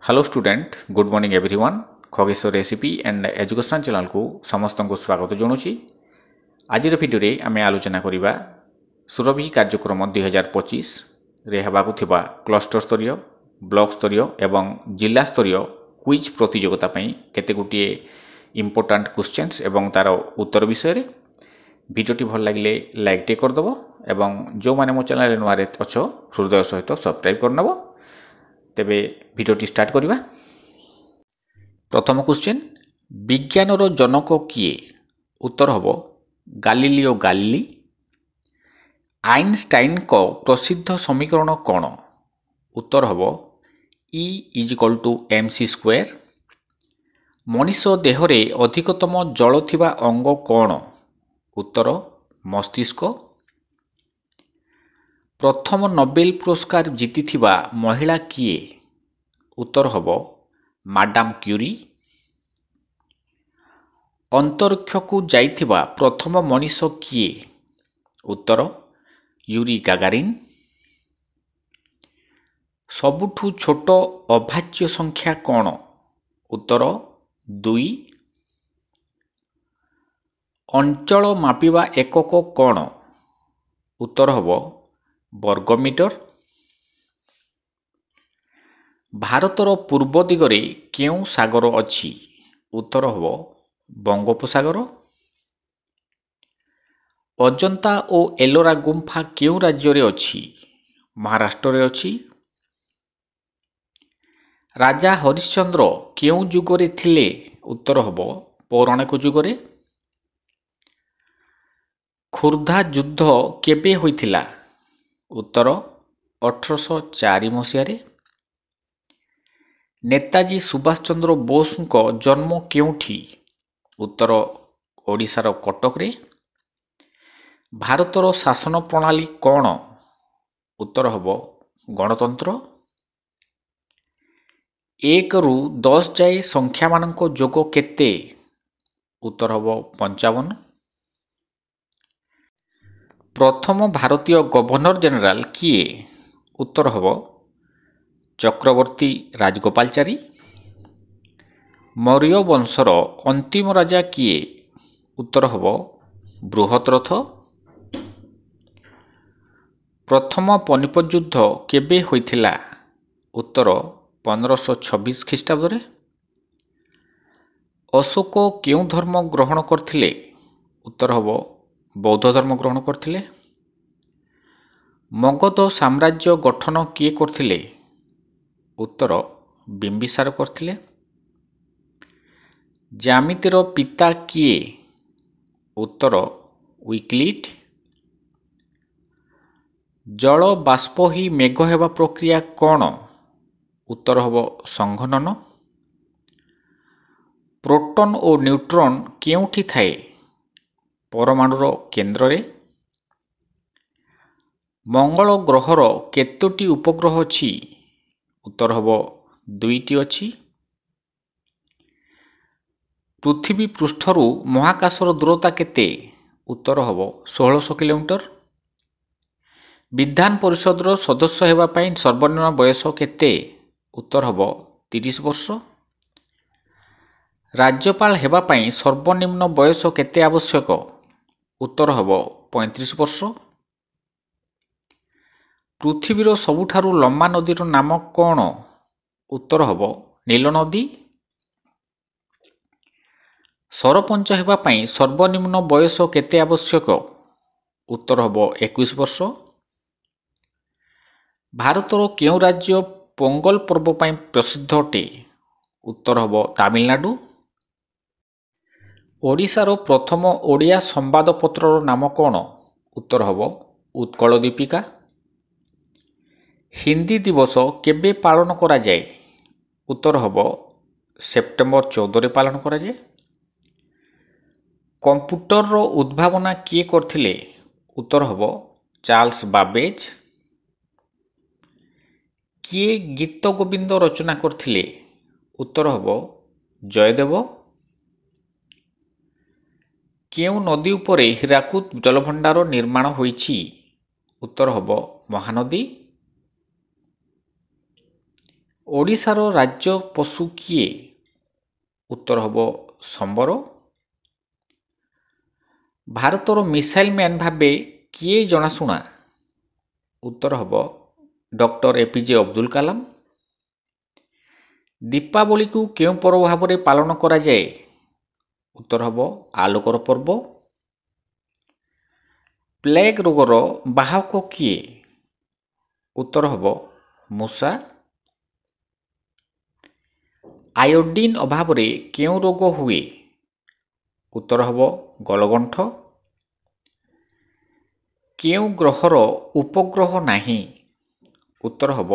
Hello student good morning everyone Khageshwar recipe and education channel को समस्त को स्वागत जनाऊँगी। आज भिडियो आम आलोचना करवा सुरभि कार्यक्रम 2025 रे हेबाकु थिबा क्लस्टर स्तरीय ब्लॉक स्तरीय एवं जिला स्तरीय क्विज प्रतियोगिता केते गोटे इम्पोर्टाट क्वेश्चंस एवं तार उत्तर विषय भिडियोटी भल लगे लाइक टे करदेव एवं जो मैंने मो चैनल नुआ अच्छ हृदय सहित सब्सक्राइब करनब। तेबे भिडियोटी स्टार्ट करिबा। प्रथम क्वेश्चन विज्ञानर जनक किए? उत्तर हबो गालिलियो गालिली। आइनस्टाइन को प्रसिद्ध समीकरण कौन? उत्तर हबो E = mc²। मनीष देहरे अधिकतम जल थिबा अंग कौन? उत्तर मस्तिष्क। प्रथम नोबेल पुरस्कार जीतिथिबा महिला किए? उत्तर हबो माडाम क्यूरी। अंतरिक्ष को जाइथिबा प्रथम मनीष किए? उत्तर यूरी गागारिन। सबुठु छोट अभाज्य संख्या कौन? उत्तर 2। अंचल मापिबा एकक कौन? उत्तर हबो वर्गमीटर। भारतर पूर्व दिगरे केउं सागर अछि? उत्तर हबो बंगोपसागर। अजंता और एलोरा गुंफा केउं राज्य रे अछि? महाराष्ट्र रे अछि। राजा हरिश्चंद्र केउं जुगरे थिले? उत्तर हबो पौराणिक जुगरे। खुर्धा युद्ध केबे होइथिला? उत्तर 1804 मसीह। नेताजी सुभाष चंद्र बोस को जन्म केउठी? उत्तर ओडिशार कटक रे। भारतर शासन प्रणाली कौन? उत्तर हबो गणतंत्र। 1 ରୁ 10 जाए संख्या मानक जोग केते? उत्तर हबो 55। प्रथम भारतीय गवर्नर जनरल किए? उत्तर हबो चक्रवर्ती राजगोपालचारी। मौर्य वंशर अंतिम राजा किए? उत्तर हबो बृहद्रथ। प्रथम पानिपत युद्ध केबे होइथिला? उत्तर 1526 ख्रीष्टाब्द। अशोक केउं धर्म ग्रहण करथिले? उत्तर हबो बौद्ध धर्म ग्रहण करथिले। मगध साम्राज्य गठन किए करथिले? उत्तर बिंबिसार करथिले। ज्यामितिर पिता किए? उत्तर यूक्लिड। जल बाष्प ही मेघ हेबा प्रक्रिया कौन? उत्तर हबो संघनन। प्रोटॉन और न्यूट्रॉन केउठी थाए? परमाणुर केंद्र रे। मंगल ग्रहर केतोटी उपग्रह अछि? उत्तर हबो 2टी अछि। पृथ्वी पृष्ठरु महाकाशर दूरता केते? उत्तर हबो 1600 किलोमीटर। विधान परिषदर सदस्य हेबा पई सर्वनिम्न बयस केते? उत्तर हबो 30 वर्ष। राज्यपाल हेबा पई सर्वनिम्न बयस केते आवश्यक? उत्तर हबो 35 वर्ष। पृथ्वीर सबुठारु लंबा नदीर नाम कौन? उत्तर हबो नील नदी। सरपंच हेबा पई सर्वनिम्न बयस केते आवश्यक? उत्तर हबो 21 वर्ष। भारतर केउं राज्य पोंगल पर्व पई प्रसिद्ध अटे? उत्तर हबो तमिलनाडु। ओडिशार प्रथम ओडिया संवादपत्रर नाम कौन? उत्तर हबो उत्कल दीपिका। हिंदी दिवस केबे पालन करा जाए? उत्तर हबो सेप्टेम्बर 14 रे पालन करा जाए। कंप्यूटर उद्भावना किए करथिले? उत्तर हबो चार्ल्स बाबेज। किए गीत गोविंद रचना करथिले? उत्तर हबो जयदेव। केउं नदी उपरे हीराकुद जलभंडार निर्माण होईछि? उत्तर हबो महानदी। ଓଡ଼ିଶାର ରାଜ୍ୟ ପଶୁ କିଏ? ଉତ୍ତର ହେବ ସମ୍ବର। ଭାରତର ମିସାଇଲ୍ ମ୍ୟାନ୍ ଭାବେ କିଏ ଜଣାଶୁଣା? ଉତ୍ତର ହେବ ଡକ୍ଟର APJ ଅବଦୁଲ କାଲାମ। ଦୀପାବଳିକୁ କେଉଁ ପର୍ବ ଭାବରେ ପାଳନ କରାଯାଏ? ଉତ୍ତର ହେବ ଆଲୋକର ପର୍ବ। ପ୍ଲେଗ୍ ରୋଗର ବାହକ କିଏ? ଉତ୍ତର ହେବ ମୂଷା। ଆୟୋଡିନ୍ ଅଭାବରେ କେଉଁ ରୋଗ ହୁଏ? ଉତ୍ତର ହେବ ଗଳଗଣ୍ଠ। କେଉଁ ଗ୍ରହର ଉପଗ୍ରହ ନାହିଁ? ଉତ୍ତର ହେବ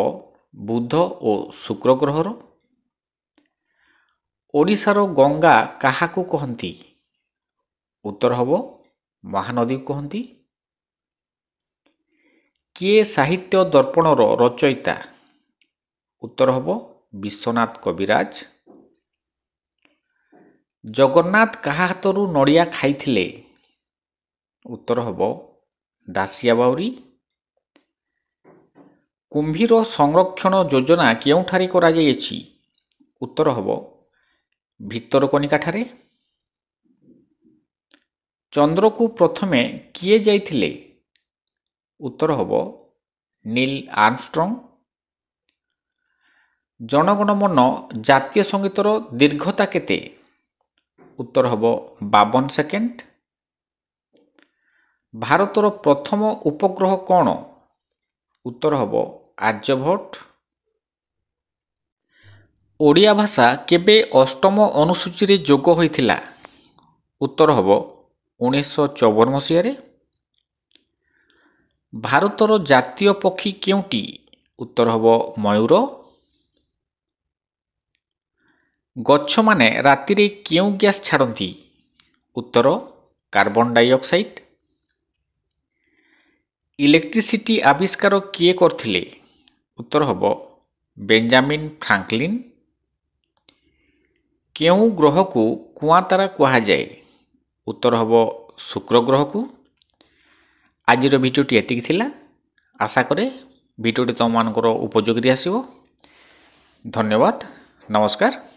ବୁଧ ଓ ଶୁକ୍ର ଗ୍ରହର। ଓଡ଼ିଶାର ଗଙ୍ଗା କାହାକୁ କହନ୍ତି? ଉତ୍ତର ହେବ ମହାନଦୀକୁ କହନ୍ତି। କିଏ ସାହିତ୍ୟ ଦର୍ପଣର ରଚୟିତା? ଉତ୍ତର ହେବ ବିଶ୍ୱନାଥ କବିରାଜ। ଜଗନ୍ନାଥ କାହା ହାତରୁ ନଡ଼ିଆ ଖାଇଥିଲେ? ଉତ୍ତର ହେବ ଦାସିଆ ବାଉରୀ। କୁମ୍ଭୀର ସଂରକ୍ଷଣ ଯୋଜନା କେଉଁଠାରେ କରାଯାଇଅଛି? ଉତ୍ତର ହେବ ଭିତରକନିକାଠାରେ। ଚନ୍ଦ୍ରକୁ ପ୍ରଥମେ କିଏ ଯାଇଥିଲେ? ଉତ୍ତର ହେବ ନୀଲ ଆର୍ମଷ୍ଟ୍ରଙ୍ଗ। ଜନଗଣ ମନ ଜାତୀୟ ସଙ୍ଗୀତର ଦୀର୍ଘତା କେତେ? ଉତ୍ତର ହେବ 52 ସେକେଣ୍ଡ। ଭାରତର ପ୍ରଥମ ଉପଗ୍ରହ କ'ଣ? ଉତ୍ତର ହେବ ଆର୍ଯ୍ୟଭଟ୍ଟ। ଓଡ଼ିଆ ଭାଷା କେବେ ଅଷ୍ଟମ ଅନୁସୂଚୀରେ ଯୋଗ ହୋଇଥିଲା? ଉତ୍ତର ହେବ 1954 ମସିହାରେ। ଭାରତର ଜାତୀୟ ପକ୍ଷୀ କେଉଁଟି? ଉତ୍ତର ହେବ ମୟୂର। ଗଛମାନେ ରାତିରେ କେଉଁ ଗ୍ୟାସ୍ ଛାଡ଼ନ୍ତି? ଉତ୍ତର କାର୍ବନ ଡାଇଅକ୍ସାଇଡ୍। ଇଲେକ୍ଟ୍ରିସିଟି ଆବିଷ୍କାର କିଏ କରିଥିଲେ? ଉତ୍ତର ହେବ ବେଞ୍ଜାମିନ୍ ଫ୍ରାଙ୍କଲିନ୍। କେଉଁ ଗ୍ରହକୁ କୁଆଁତାରା କୁହାଯାଏ? ଉତ୍ତର ହେବ ଶୁକ୍ର ଗ୍ରହକୁ। ଆଜିର ଭିଡ଼ିଓଟି ଏତିକି ଥିଲା। ଆଶା କରେ ଭିଡ଼ିଓଟି ତୁମମାନଙ୍କର ଉପଯୋଗୀରେ ଆସିବ। ଧନ୍ୟବାଦ। ନମସ୍କାର।